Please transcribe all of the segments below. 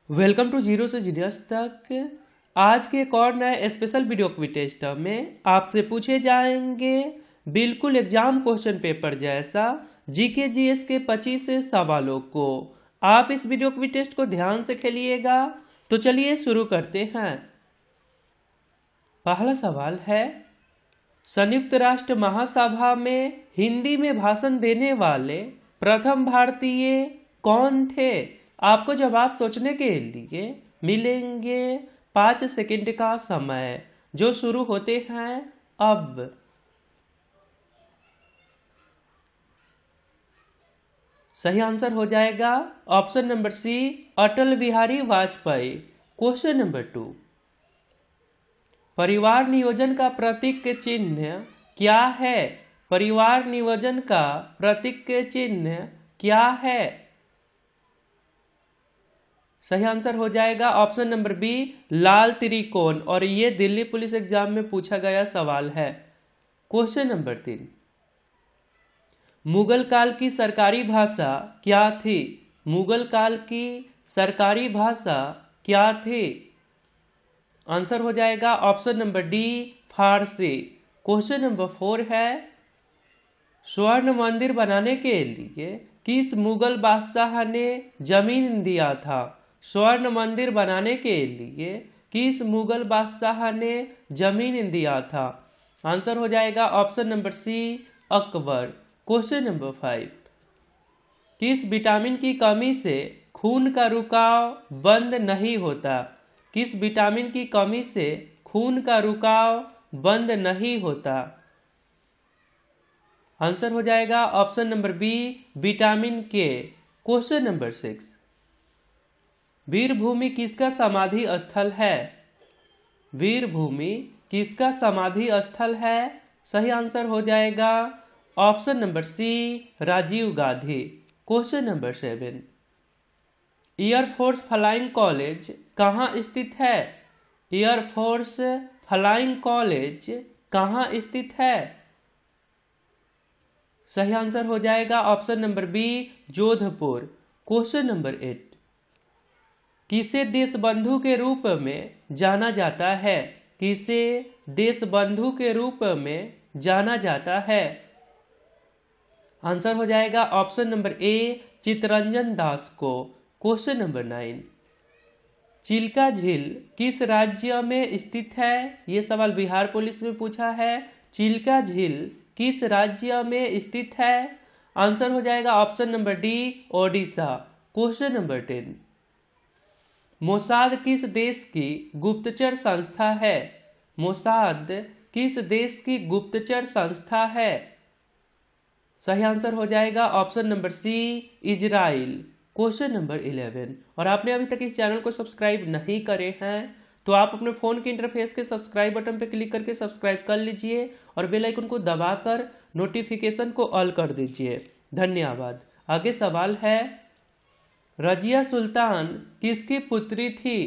Welcome to zero से genius तक। आज के एक और नए स्पेशल वीडियो क्विज टेस्ट में आपसे पूछे जाएंगे बिल्कुल एग्जाम क्वेश्चन पेपर जैसा जीके जीएस के 25 सवालों को। आप इस वीडियो क्विज टेस्ट को ध्यान से खेलिएगा। तो चलिए शुरू करते हैं। पहला सवाल है, संयुक्त राष्ट्र महासभा में हिंदी में भाषण देने वाले प्रथम भारतीय कौन थे? आपको जवाब सोचने के लिए मिलेंगे 5 सेकंड का समय, जो शुरू होते हैं अब। सही आंसर हो जाएगा ऑप्शन नंबर सी, अटल बिहारी वाजपेयी। क्वेश्चन नंबर 2, परिवार नियोजन का प्रतीक चिन्ह क्या है? परिवार नियोजन का प्रतीक चिन्ह क्या है? सही आंसर हो जाएगा ऑप्शन नंबर बी, लाल त्रिकोण। और ये दिल्ली पुलिस एग्जाम में पूछा गया सवाल है। क्वेश्चन नंबर 3, मुगल काल की सरकारी भाषा क्या थी? मुगल काल की सरकारी भाषा क्या थी? आंसर हो जाएगा ऑप्शन नंबर डी, फारसी। क्वेश्चन नंबर 4 है, स्वर्ण मंदिर बनाने के लिए किस मुगल बादशाह ने जमीन दिया था? स्वर्ण मंदिर बनाने के लिए किस मुगल बादशाह ने जमीन दिया था? आंसर हो जाएगा option number C, Akbar. Question number 5, किस विटामिन की कमी से खून का रुकाव बंद नहीं होता? किस विटामिन की कमी से खून का रुकाव बंद नहीं होता? आंसर हो जाएगा ऑप्शन नंबर बी, विटामिन के। क्वेश्चन नंबर 6, वीरभूमि किसका समाधि स्थल है? वीरभूमि किसका समाधि स्थल है? सही आंसर हो जाएगा option number C, Rajiv Gandhi. Question number 7, air force flying college कहाँ स्थित है? एयरफोर्स फ्लाइंग कॉलेज कहाँ स्थित है? सही आंसर हो जाएगा option number B, Jodhpur. Question number 8, किसे देशबंधु के रूप में जाना जाता है? किसे देशबंधु के रूप में जाना जाता है? आंसर हो जाएगा option number A, Chittaranjan Das को। क्वेश्चन नंबर 9, चिल्का झील किस राज्य में स्थित है? ये सवाल बिहार पुलिस में पूछा है। चिल्का झील किस राज्य में स्थित है? आंसर हो जाएगा option number D, Odisha. Question number 10, Mossad किस देश की गुप्तचर संस्था है? मोसाद किस देश की गुप्तचर संस्था है? सही आंसर हो जाएगा option number C, Israel. Question number 11, और आपने अभी तक इस चैनल को सब्सक्राइब नहीं करे हैं तो आप अपने फ़ोन के इंटरफेस के सब्सक्राइब बटन पर क्लिक करके सब्सक्राइब कर लीजिए और बेल आइकन को दबाकर नोटिफिकेशन को ऑल कर दीजिए। धन्यवाद। आगे सवाल है, रजिया सुल्तान किसकी पुत्री थी?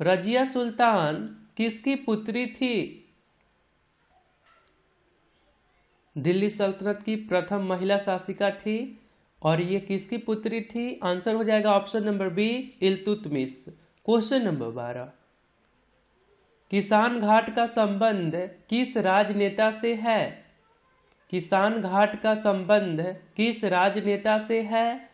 रजिया सुल्तान किसकी पुत्री थी? दिल्ली सल्तनत की प्रथम महिला शासिका थी। और ये किसकी पुत्री थी? आंसर हो जाएगा option number B, Iltutmish. Question number 12, Kisan घाट का संबंध किस राजनेता से है? किसान घाट का संबंध किस राजनेता से है?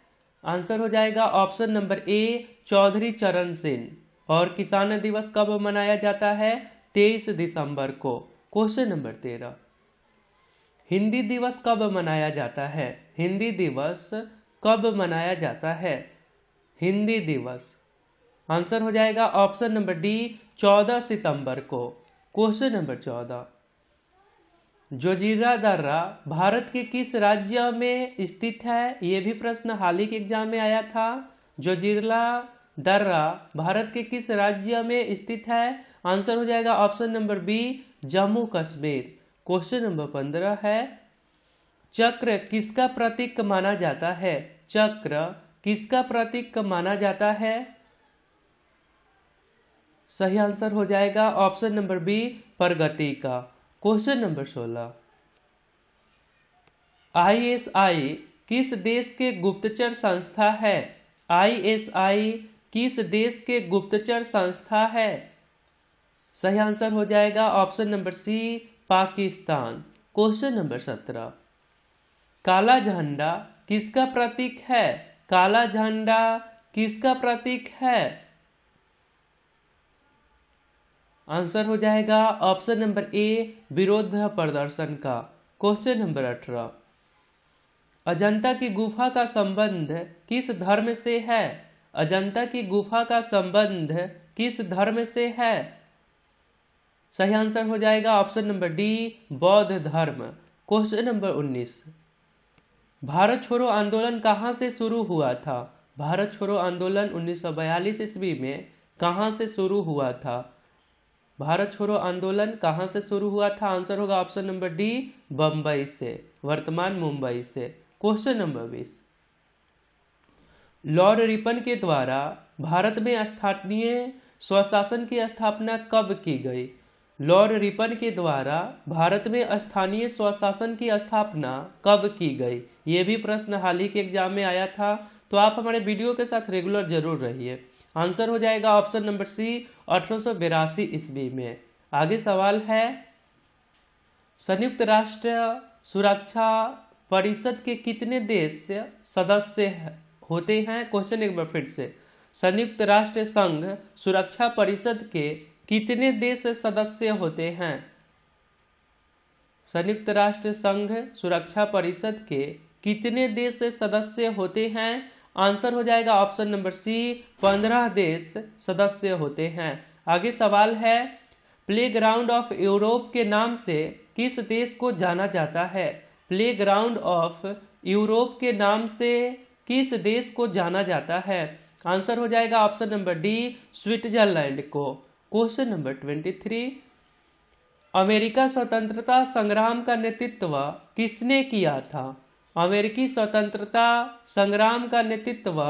आंसर हो जाएगा ऑप्शन नंबर ए, चौधरी चरण सिंह। और किसान दिवस कब मनाया जाता है? 23 दिसंबर को। क्वेश्चन नंबर 13, हिंदी दिवस कब मनाया जाता है? हिंदी दिवस कब मनाया जाता है? हिंदी दिवस। आंसर हो जाएगा ऑप्शन नंबर डी, 14 सितंबर को। क्वेश्चन नंबर 14, जोजिला दर्रा भारत के किस राज्य में स्थित है? यह भी प्रश्न हाल ही के एग्जाम में आया था। जोजिला दर्रा भारत के किस राज्य में स्थित है? आंसर हो जाएगा option number B, Jammu Kashmir. Question number 15 है, चक्र किसका प्रतीक माना जाता है? चक्र किसका प्रतीक माना जाता है? सही आंसर हो जाएगा ऑप्शन नंबर बी, प्रगति का। क्वेश्चन नंबर 16, आईएसआई किस देश के गुप्तचर संस्था है? आईएसआई किस देश के गुप्तचर संस्था है? सही आंसर हो जाएगा option number C, Pakistan. Question number 17, काला झंडा किसका प्रतीक है? काला झंडा किसका प्रतीक है? आंसर हो जाएगा ऑप्शन नंबर ए, विरोध प्रदर्शन का। क्वेश्चन नंबर 18, अजंता की गुफा का संबंध किस धर्म से है? अजंता की गुफा का संबंध किस धर्म से है? सही आंसर हो जाएगा ऑप्शन नंबर डी, बौद्ध धर्म। क्वेश्चन नंबर 19, भारत छोड़ो आंदोलन कहाँ से शुरू हुआ था? भारत छोड़ो आंदोलन 1942 ईस्वी में कहाँ से शुरू हुआ था? भारत छोड़ो आंदोलन कहाँ से शुरू हुआ था? आंसर होगा ऑप्शन नंबर डी, बम्बई से, वर्तमान मुंबई से। क्वेश्चन नंबर 20, लॉर्ड रिपन के द्वारा भारत में स्थानीय स्वशासन की स्थापना कब की गई? लॉर्ड रिपन के द्वारा भारत में स्थानीय स्वशासन की स्थापना कब की गई? ये भी प्रश्न हाल ही के एग्जाम में आया था, तो आप हमारे वीडियो के साथ रेगुलर जरूर रहिए। आंसर हो जाएगा ऑप्शन नंबर सी, 1882 ईस्वी में। आगे सवाल है, संयुक्त राष्ट्र सुरक्षा परिषद के कितने देश सदस्य होते हैं? क्वेश्चन एक बार फिर से, संयुक्त राष्ट्र संघ सुरक्षा परिषद के कितने देश सदस्य होते हैं? संयुक्त राष्ट्र संघ सुरक्षा परिषद के कितने देश सदस्य होते हैं? आंसर हो जाएगा ऑप्शन नंबर सी, 15 देश सदस्य होते हैं। आगे सवाल है, प्लेग्राउंड ऑफ यूरोप के नाम से किस देश को जाना जाता है? प्लेग्राउंड ऑफ यूरोप के नाम से किस देश को जाना जाता है? आंसर हो जाएगा ऑप्शन नंबर डी, स्विट्जरलैंड को। क्वेश्चन नंबर 23, अमेरिका स्वतंत्रता संग्राम का नेतृत्व किसने किया था? अमेरिकी स्वतंत्रता संग्राम का नेतृत्व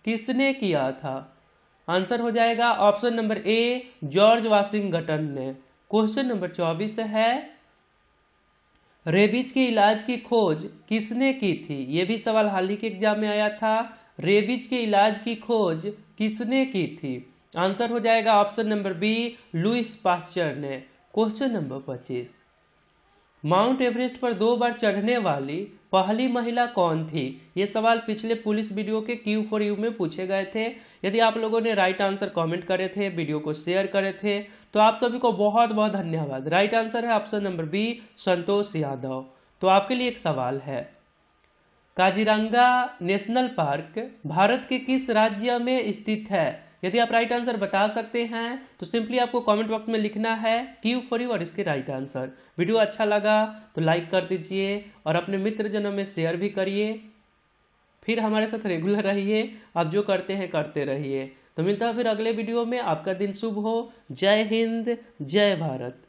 किसने किया था? आंसर हो जाएगा option number A, George Washington ने। क्वेश्चन नंबर 24 है, रेबीज के इलाज की खोज किसने की थी? ये भी सवाल हाल ही के एग्जाम में आया था। रेबीज के इलाज की खोज किसने की थी? आंसर हो जाएगा option number B, Louis Pasteur ने। क्वेश्चन नंबर 25, माउंट एवरेस्ट पर 2 बार चढ़ने वाली पहली महिला कौन थी? ये सवाल पिछले पुलिस वीडियो के Q4U में पूछे गए थे। यदि आप लोगों ने राइट आंसर कमेंट करे थे, वीडियो को शेयर करे थे, तो आप सभी को बहुत बहुत धन्यवाद। राइट आंसर है option number B, Santosh Yadav. तो आपके लिए एक सवाल है, काजीरंगा नेशनल पार्क भारत के किस राज्य में स्थित है? यदि आप राइट आंसर बता सकते हैं तो सिंपली आपको कमेंट बॉक्स में लिखना है Q4U और इसके राइट आंसर। वीडियो अच्छा लगा तो लाइक कर दीजिए और अपने मित्रजनों में शेयर भी करिए। फिर हमारे साथ रेगुलर रहिए, आप जो करते हैं करते रहिए। तो मिलता है फिर अगले वीडियो में। आपका दिन शुभ हो। जय हिंद, जय भारत।